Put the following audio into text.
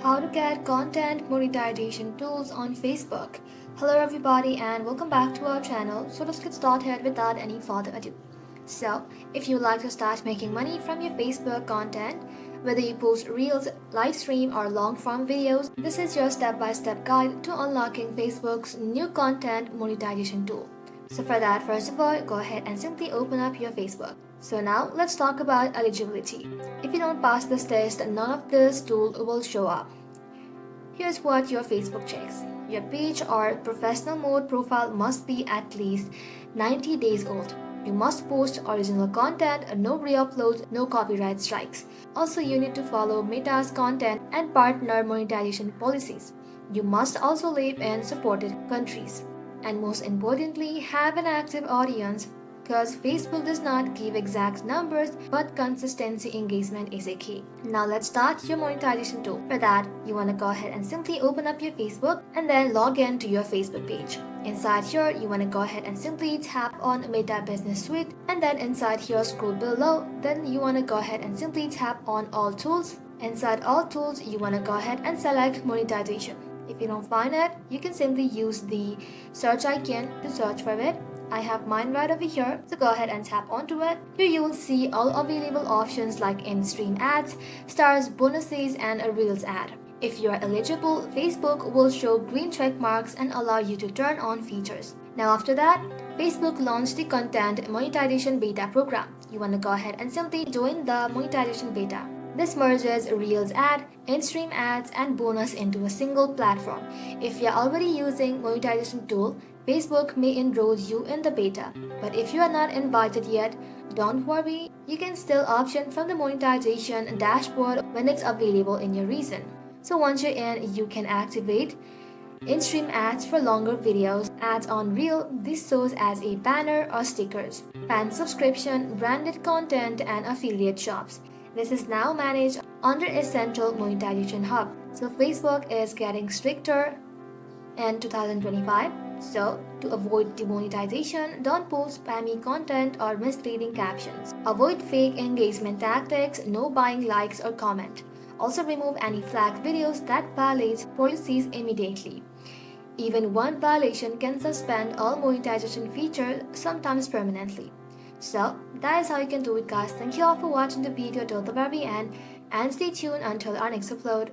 How to get content monetization tools on Facebook. Hello everybody and welcome back to our channel. So let's get started without any further ado. So if you would like to start making money from your Facebook content, whether you post reels, live stream or long form videos, this is your step-by-step guide to unlocking Facebook's new content monetization tool. So for that, first of all, go ahead and simply open up your Facebook. So now let's talk about eligibility. If you don't pass this test, none of this tool will show up. Here's what your Facebook checks. Your page or professional mode profile must be at least 90 days old. You must post original content, no re-uploads, no copyright strikes. Also, you need to follow Meta's content and partner monetization policies. You must also live in supported countries. And most importantly, have an active audience because Facebook does not give exact numbers, but consistency engagement is a key. Now let's start your monetization tool. For that, you want to go ahead and simply open up your Facebook and then log in to your Facebook page. Inside here, you want to go ahead and simply tap on Meta Business Suite, and then inside here scroll below, then you want to go ahead and simply tap on All Tools. Inside All Tools, you want to go ahead and select Monetization. If you don't find it, you can simply use the search icon to search for it. I have mine right over here, so go ahead and tap onto it. Here you will see all available options like in-stream ads, stars, bonuses, and a Reels ad. If you are eligible, Facebook will show green check marks and allow you to turn on features. Now after that, Facebook launched the Content Monetization Beta program. You want to go ahead and simply join the Monetization Beta. This merges Reels ad, in-stream ads, and bonus into a single platform. If you're already using monetization tool, Facebook may enroll you in the beta. But if you are not invited yet, don't worry, you can still option from the monetization dashboard when it's available in your region. So once you're in, you can activate in-stream ads for longer videos, ads on Reel, this shows as a banner or stickers, fan subscription, branded content, and affiliate shops. This is now managed under a central monetization hub. So Facebook is getting stricter in 2025. So to avoid demonetization, don't post spammy content or misleading captions. Avoid fake engagement tactics, no buying likes or comment. Also remove any flag videos that violate policies immediately. Even one violation can suspend all monetization features, sometimes permanently. So that is how you can do it, guys. Thank you all for watching the video till the very end and stay tuned until our next upload.